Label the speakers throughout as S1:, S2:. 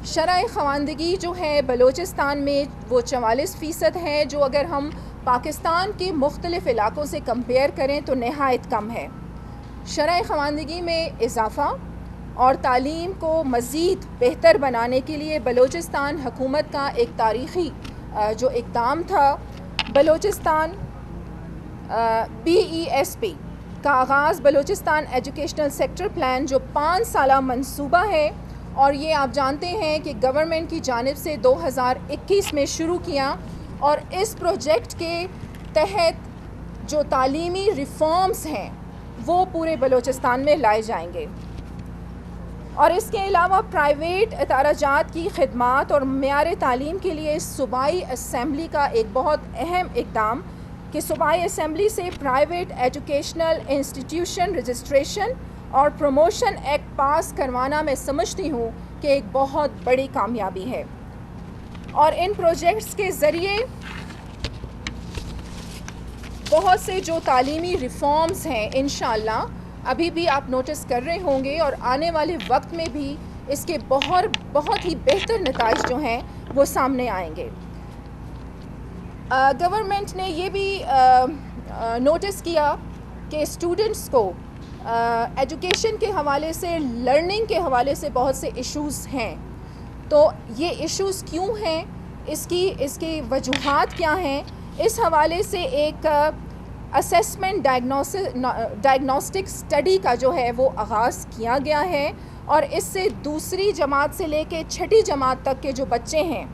S1: شرح خواندگی جو ہے بلوچستان میں وہ 44% ہے، جو اگر ہم پاکستان کے مختلف علاقوں سے کمپیئر کریں تو نہایت کم ہے۔ شرح خواندگی میں اضافہ اور تعلیم کو مزید بہتر بنانے کے لیے بلوچستان حکومت کا ایک تاریخی جو اقدام تھا، بلوچستان BESP کا آغاز، بلوچستان ایجوکیشنل سیکٹر پلان، جو 5 سالہ منصوبہ ہے، اور یہ آپ جانتے ہیں کہ گورنمنٹ کی جانب سے 2021 میں شروع کیا، اور اس پروجیکٹ کے تحت جو تعلیمی ریفارمز ہیں وہ پورے بلوچستان میں لائے جائیں گے۔ اور اس کے علاوہ پرائیویٹ ادارہ جات کی خدمات اور معیار تعلیم کے لیے صوبائی اسمبلی کا ایک بہت اہم اقدام کہ صوبائی اسمبلی سے پرائیویٹ ایجوکیشنل انسٹیٹیوشن رجسٹریشن اور پروموشن ایکٹ پاس کروانا میں سمجھتی ہوں کہ ایک بہت بڑی کامیابی ہے، اور ان پروجیکٹس کے ذریعے بہت سے جو تعلیمی ریفارمز ہیں انشاءاللہ ابھی بھی آپ نوٹس کر رہے ہوں گے، اور آنے والے وقت میں بھی اس کے بہت ہی بہتر نتائج جو ہیں وہ سامنے آئیں گے۔ گورنمنٹ نے یہ بھی نوٹس کیا کہ اسٹوڈنٹس کو ایجوکیشن کے حوالے سے، لرننگ کے حوالے سے بہت سے ایشوز ہیں، تو یہ ایشوز کیوں ہیں، اس کی وجوہات کیا ہیں، اس حوالے سے ایک اسیسمنٹ ڈائگنوسٹک اسٹڈی کا جو ہے وہ آغاز کیا گیا ہے، اور اس سے دوسری جماعت سے لے کے 6ٹھی جماعت تک کے جو بچے ہیں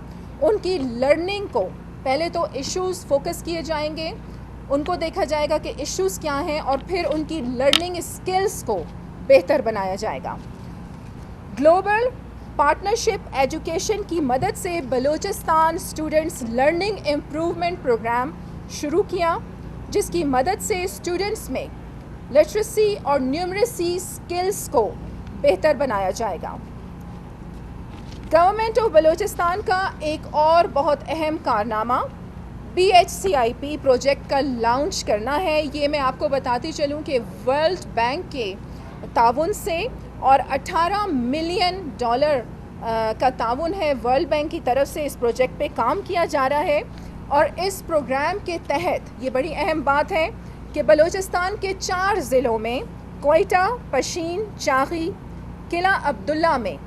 S1: ان کی لرننگ کو پہلے تو ایشوز فوکس کیے جائیں گے، ان کو دیکھا جائے گا کہ ایشوز کیا ہیں، اور پھر ان کی لرننگ اسکلز کو بہتر بنایا جائے گا۔ گلوبل پارٹنرشپ ایجوکیشن کی مدد سے Balochistan students learning improvement programme شروع کیا، جس کی مدد سے اسٹوڈنٹس میں لٹریسی اور نیومریسی اسکلز کو بہتر بنایا جائے گا۔ گورنمنٹ آف بلوچستان کا ایک اور بہت اہم کارنامہ BHCIP پروجیکٹ کا لانچ کرنا ہے۔ یہ میں آپ کو بتاتی چلوں کہ ورلڈ بینک کے تعاون سے، اور $18 ملین کا تعاون ہے ورلڈ بینک کی طرف سے، اس پروجیکٹ پہ کام کیا جا رہا ہے، اور اس پروگرام کے تحت یہ بڑی اہم بات ہے کہ بلوچستان کے 4 ضلعوں میں کوئٹہ، پشین، چاغی، قلعہ عبداللہ میں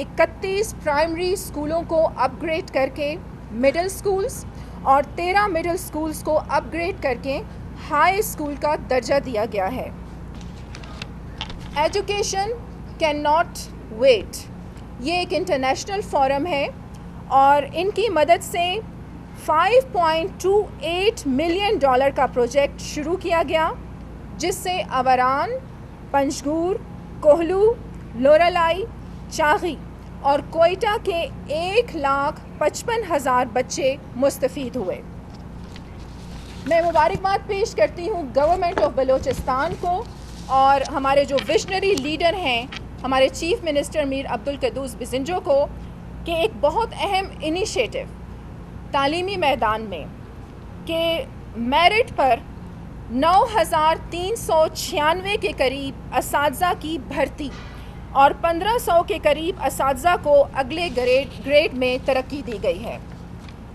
S1: 31 پرائمری اسکولوں کو اپ گریڈ کر کے مڈل اسکولز، اور 13 مڈل اسکولز کو اپ گریڈ کر کے ہائی اسکول کا درجہ دیا گیا ہے۔ ایجوکیشن کین ناٹ ویٹ، یہ ایک انٹرنیشنل فورم ہے، اور ان کی مدد سے $5.28 ملین کا پروجیکٹ شروع کیا گیا، جس سے آوران، پنجگور، کوہلو، لورالائی، چاغی اور کوئٹہ کے 1,55,000 بچے مستفید ہوئے۔ میں مبارکباد پیش کرتی ہوں گورنمنٹ آف بلوچستان کو، اور ہمارے جو ویژنری لیڈر ہیں ہمارے چیف منسٹر میر عبدالقدوس بزنجو کو، کہ ایک بہت اہم انیشیٹو تعلیمی میدان میں کہ میرٹ پر 9,396 کے قریب اساتذہ کی بھرتی، اور 1,500 کے قریب اساتذہ کو اگلے گریڈ میں ترقی دی گئی ہے۔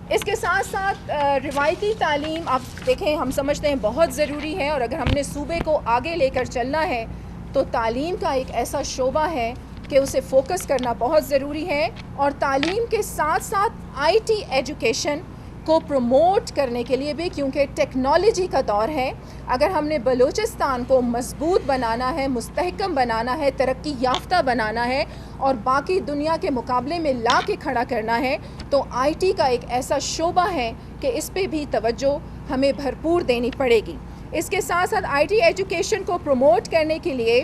S1: اس کے ساتھ ساتھ روایتی تعلیم آپ دیکھیں، ہم سمجھتے ہیں بہت ضروری ہے، اور اگر ہم نے صوبے کو آگے لے کر چلنا ہے تو تعلیم کا ایک ایسا شعبہ ہے کہ اسے فوکس کرنا بہت ضروری ہے، اور تعلیم کے ساتھ ساتھ IT ایجوکیشن کو پروموٹ کرنے کے لیے بھی، کیونکہ ٹیکنالوجی کا دور ہے، اگر ہم نے بلوچستان کو مضبوط بنانا ہے، مستحکم بنانا ہے، ترقی یافتہ بنانا ہے، اور باقی دنیا کے مقابلے میں لا کے کھڑا کرنا ہے، تو IT کا ایک ایسا شعبہ ہے کہ اس پہ بھی توجہ ہمیں بھرپور دینی پڑے گی۔ اس کے ساتھ ساتھ IT ایجوکیشن کو پروموٹ کرنے کے لیے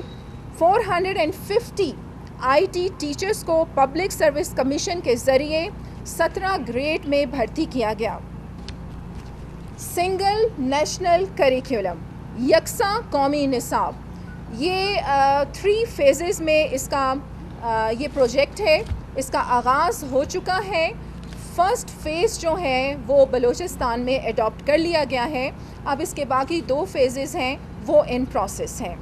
S1: 450 IT ٹیچرز کو پبلک سروس کمیشن کے ذریعے 17 گریڈ میں بھرتی کیا گیا۔ سنگل نیشنل کریکولم، یکساں قومی نصاب، یہ 3 فیزز میں اس کا یہ پروجیکٹ ہے، اس کا آغاز ہو چکا ہے۔ فرسٹ فیز جو ہے وہ بلوچستان میں اڈاپٹ کر لیا گیا ہے، اب اس کے باقی 2 فیزز ہیں وہ ان پروسیس ہیں۔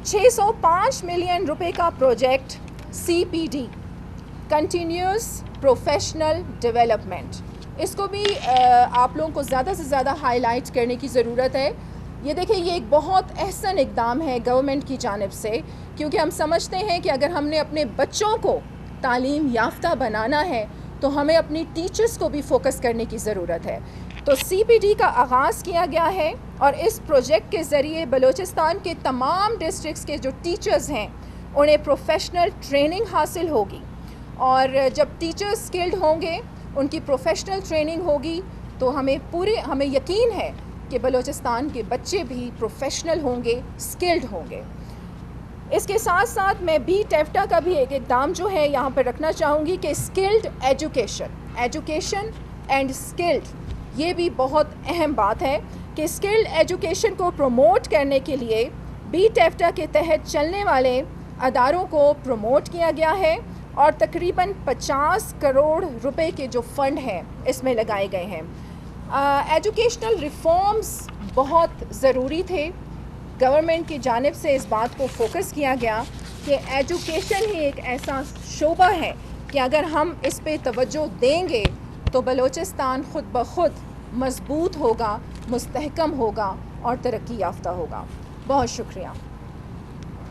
S1: 605 ملین روپے کا project CPD continuous professional development, اس کو بھی آپ لوگوں کو زیادہ سے زیادہ ہائی لائٹ کرنے کی ضرورت ہے. یہ دیکھیں، یہ ایک بہت احسن اقدام ہے گورنمنٹ کی جانب سے، کیونکہ ہم سمجھتے ہیں کہ اگر ہم نے اپنے بچوں کو تعلیم یافتہ بنانا ہے تو ہمیں اپنی ٹیچرز کو بھی فوکس کرنے کی ضرورت ہے. تو سی پی ڈی کا آغاز کیا گیا ہے اور اس پروجیکٹ کے ذریعے بلوچستان کے تمام ڈسٹرکٹس کے جو ٹیچرز ہیں انہیں پروفیشنل ٹریننگ حاصل ہوگی، اور جب ٹیچرز اسکلڈ ہوں گے، ان کی پروفیشنل ٹریننگ ہوگی، تو ہمیں یقین ہے کہ بلوچستان کے بچے بھی پروفیشنل ہوں گے، اسکلڈ ہوں گے. اس کے ساتھ ساتھ میں بی ٹیفٹا کا بھی ایک اقدام جو ہے یہاں پر رکھنا چاہوں گی کہ اسکلڈ ایجوکیشن اینڈ اسکلڈ، یہ بھی بہت اہم بات ہے کہ اسکلڈ ایجوکیشن کو پروموٹ کرنے کے لیے بی ٹیفٹا کے تحت چلنے والے اداروں کو پروموٹ کیا گیا ہے، اور تقریباً 50 کروڑ روپے کے جو فنڈ ہیں اس میں لگائے گئے ہیں. ایجوکیشنل ریفارمز بہت ضروری تھے. گورنمنٹ کی جانب سے اس بات کو فوکس کیا گیا کہ ایجوکیشن ہی ایک ایسا شعبہ ہے کہ اگر ہم اس پہ توجہ دیں گے تو بلوچستان خود بخود مضبوط ہوگا، مستحکم ہوگا اور ترقی یافتہ ہوگا. بہت شکریہ.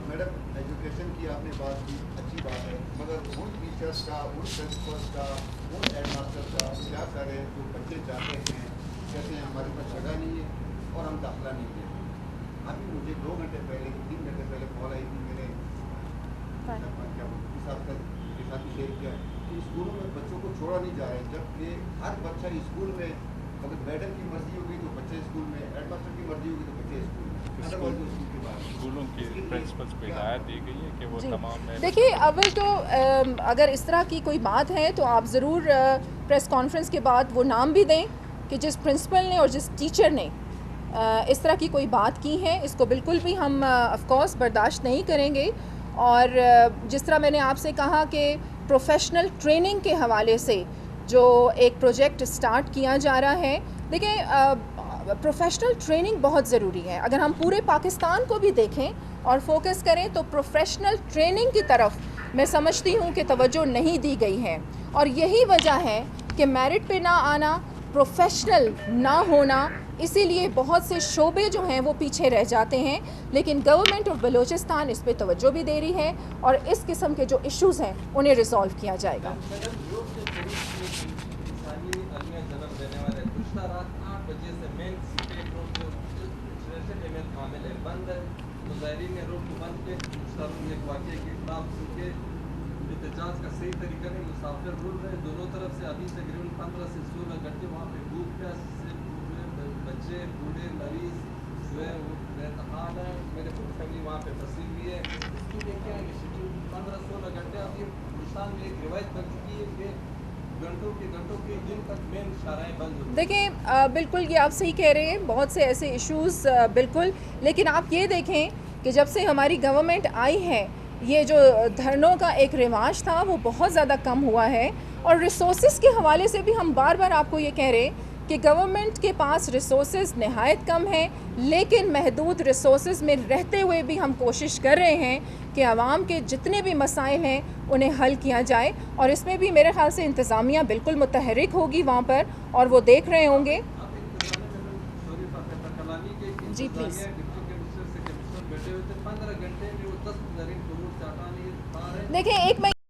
S2: میڈم، ایجوکیشن کی آپ نے بات کی، اچھی بات ہے، مگر ان ٹیچرس کا، ان پرنسپلس کا، ان ہیڈ ماسٹر کا کیا کریں جو بچے چاہتے ہیں، کہتے ہیں ہمارے پاس جگہ نہیں ہے اور ہم داخلہ نہیں دیں. ابھی مجھے 2 گھنٹے پہلے 3 گھنٹے پہلے کال آئی تھی، میرے ساتھ شیئر کیا کہ اسکولوں میں بچوں کو چھوڑا نہیں جا رہا ہے، جبکہ ہر بچہ اسکول میں، اگر میڈم کی مرضی ہوگی تو بچے اسکول میں، ہیڈ ماسٹر کی مرضی ہوگی تو بچے اسکول میں.
S3: اسکولوں کی پرنسپلس کو ہدایت دی گئی ہے کہ وہ تمام.
S1: دیکھیے، اول تو اگر اس طرح کی کوئی بات ہے تو آپ ضرور پریس کانفرنس کے بعد وہ نام بھی دیں کہ جس پرنسپل نے اور جس ٹیچر نے اس طرح کی کوئی بات کی ہے، اس کو بالکل بھی ہم آف کورس برداشت نہیں کریں گے. اور جس طرح میں نے آپ سے کہا کہ پروفیشنل ٹریننگ کے حوالے سے جو ایک پروجیکٹ سٹارٹ کیا جا رہا ہے، دیکھیں پروفیشنل ٹریننگ بہت ضروری ہے. اگر ہم پورے پاکستان کو بھی دیکھیں اور فوکس کریں تو پروفیشنل ٹریننگ کی طرف میں سمجھتی ہوں کہ توجہ نہیں دی گئی ہے، اور یہی وجہ ہے کہ میرٹ پہ نہ آنا، پروفیشنل نہ ہونا، اسی لیے بہت سے شعبے جو ہیں وہ پیچھے رہ جاتے ہیں. لیکن گورنمنٹ آف بلوچستان اس پہ توجہ بھی دے رہی ہے اور اس قسم کے جو ایشوز ہیں انہیں ریزالو کیا جائے گا.
S4: مظاہرین نے روڈ کو بند کے ایک واقعے کے خلاف چونکہ احتجاج کا صحیح طریقہ نہیں، مسافر رول رہے دونوں طرف سے. ابھی تقریباً 15 سے 16 گھنٹے وہاں پہ بھوک پیاس سے بچے، بوڑھے، مریض جو ہے وہ بہتحال ہے. میرے پوری فیملی وہاں پہ پھنسی ہوئی ہے. اس کی دیکھیں کہ شیڈول 15-16 گھنٹے. اب یہ ہندوستان میں ایک روایت بن چکی ہے کہ گھنٹوں کے دن تک مین شاہراہیں بند ہوتی ہیں.
S1: دیکھیں بالکل یہ آپ صحیح کہہ رہے ہیں، بہت سے ایسے ایشوز بالکل. لیکن آپ یہ دیکھیں کہ جب سے ہماری گورنمنٹ آئی ہے، یہ جو دھرنوں کا ایک رواج تھا وہ بہت زیادہ کم ہوا ہے. اور ریسورسز کے حوالے سے بھی ہم بار بار آپ کو یہ کہہ رہے ہیں کہ گورنمنٹ کے پاس ریسورسز نہایت کم ہیں، لیکن محدود ریسورسز میں رہتے ہوئے بھی ہم کوشش کر رہے ہیں کہ عوام کے جتنے بھی مسائل ہیں انہیں حل کیا جائے. اور اس میں بھی میرے خیال سے انتظامیہ بالکل متحرک ہوگی وہاں پر، اور وہ دیکھ رہے ہوں گے. جی پلیز.
S4: 15 گھنٹے میں وہ 10 کروڑ سے ہٹانے.
S1: دیکھیں ایک